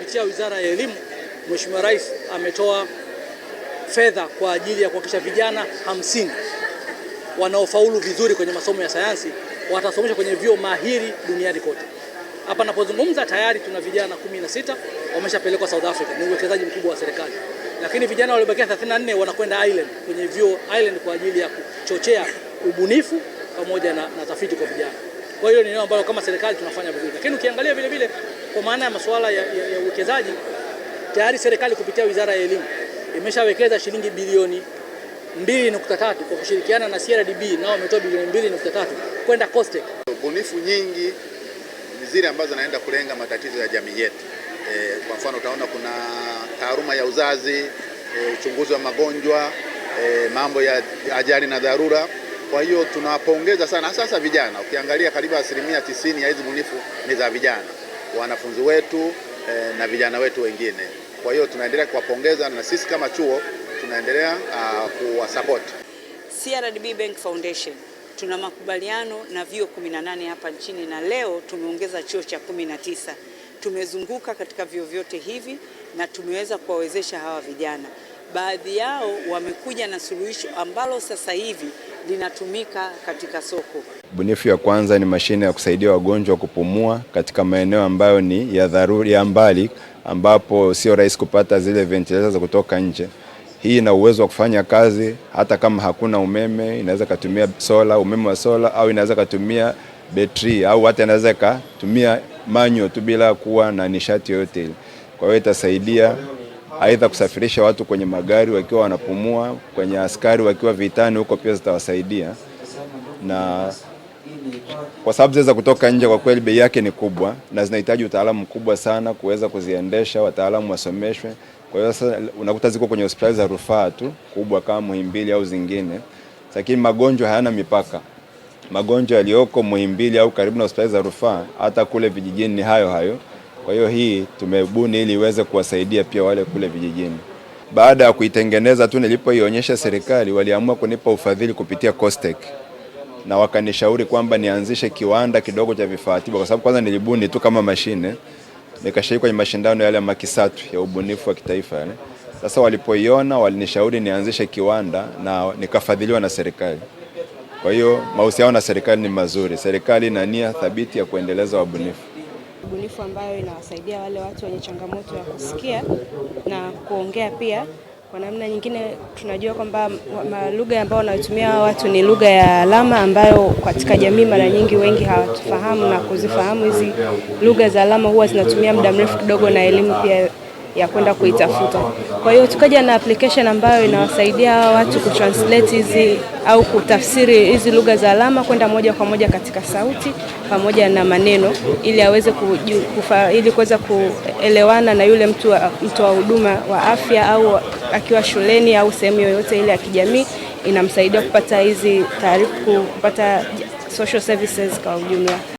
kupitia Wizara ya Elimu, Mheshimiwa Rais ametoa fedha kwa ajili ya kuhakikisha vijana 50 wanaofaulu vizuri kwenye masomo ya sayansi watasomeshwa kwenye vyuo mahiri duniani kote. Hapa napozungumza tayari tuna vijana 16 wameshapelekwa South Africa. Ni uwekezaji mkubwa wa serikali. Lakini vijana waliobakia 34 wanakwenda Ireland, kwenye vyuo Ireland kwa ajili ya kuchochea ubunifu pamoja na tafiti kwa vijana. Kwa hiyo ni eneo ambalo kama serikali tunafanya vizuri. Lakini ukiangalia vile vile kwa maana ya masuala ya uwekezaji, tayari serikali kupitia Wizara ya Elimu imeshawekeza shilingi bilioni 2.3 kwa kushirikiana na CRDB, nao wametoa bilioni 2.3 kwenda COSTECH. Ubunifu nyingi ni zile ambazo zinaenda kulenga matatizo ya jamii yetu. Kwa mfano utaona kuna taaluma ya uzazi, uchunguzi wa magonjwa, mambo ya ajali na dharura. Kwa hiyo tunawapongeza sana sasa vijana. Ukiangalia karibu 90% ya hizo bunifu ni za vijana, wanafunzi wetu na vijana wetu wengine. Kwa hiyo tunaendelea kuwapongeza na sisi kama chuo tunaendelea kuwasupport. CRDB Bank Foundation tuna makubaliano na vyuo 18 hapa nchini na leo tumeongeza chuo cha 19. Tumezunguka katika vyuo vyote hivi na tumeweza kuwawezesha hawa vijana. Baadhi yao wamekuja na suluhisho ambalo sasa hivi linatumika katika soko. Bunifu ya kwanza ni mashine ya kusaidia wagonjwa kupumua katika maeneo ambayo ni ya dharura ya mbali, ambapo sio rahisi kupata zile ventilators za kutoka nje. Hii ina uwezo wa kufanya kazi hata kama hakuna umeme, inaweza kutumia sola, umeme wa sola, au inaweza kutumia betri, au hata inaweza kutumia manual tu bila kuwa na nishati yoyote ile. Kwa hiyo itasaidia aidha kusafirisha watu kwenye magari wakiwa wanapumua, kwenye askari wakiwa vitani, huko pia zitawasaidia. Na kwa sababu zinaweza kutoka nje, kwa kweli bei yake ni kubwa na zinahitaji utaalamu mkubwa sana kuweza kuziendesha, wataalamu wasomeshwe. Kwa hiyo sasa unakuta ziko kwenye hospitali za rufaa tu kubwa kama Muhimbili au zingine. Lakini magonjwa hayana mipaka. Magonjwa yaliyoko Muhimbili au karibu na hospitali za rufaa hata kule vijijini ni hayo hayo. Kwa hiyo hii tumebuni ili iweze kuwasaidia pia wale kule vijijini. Baada ya kuitengeneza tu, nilipoionyesha serikali, waliamua kunipa ufadhili kupitia COSTECH. Na wakanishauri kwamba nianzishe kiwanda kidogo cha vifaa tiba, kwa sababu kwanza nilibuni tu kama mashine. Nikashiriki kwenye mashindano yale ya Makisatu ya ubunifu wa kitaifa yale. Sasa walipoiona walinishauri nianzishe kiwanda na nikafadhiliwa na serikali. Kwa hiyo mahusiano na serikali ni mazuri. Serikali ina nia thabiti ya kuendeleza wabunifu. Ubunifu ambayo inawasaidia wale watu wenye changamoto ya kusikia na kuongea pia. Kwa namna nyingine tunajua kwamba lugha ambayo wanatumia watu ni lugha ya alama, ambayo katika jamii mara nyingi wengi hawatufahamu, na kuzifahamu hizi lugha za alama huwa zinatumia muda mrefu kidogo na elimu pia ya kwenda kuitafuta. Kwa hiyo tukaja na application ambayo inawasaidia watu kutranslate hizi au kutafsiri hizi lugha za alama kwenda moja kwa moja katika sauti pamoja na maneno, ili aweze ili kuweza kuelewana na yule mtu wa huduma wa afya, au akiwa shuleni au sehemu yoyote ile ya kijamii. Inamsaidia kupata hizi taarifa, kupata social services kwa ujumla.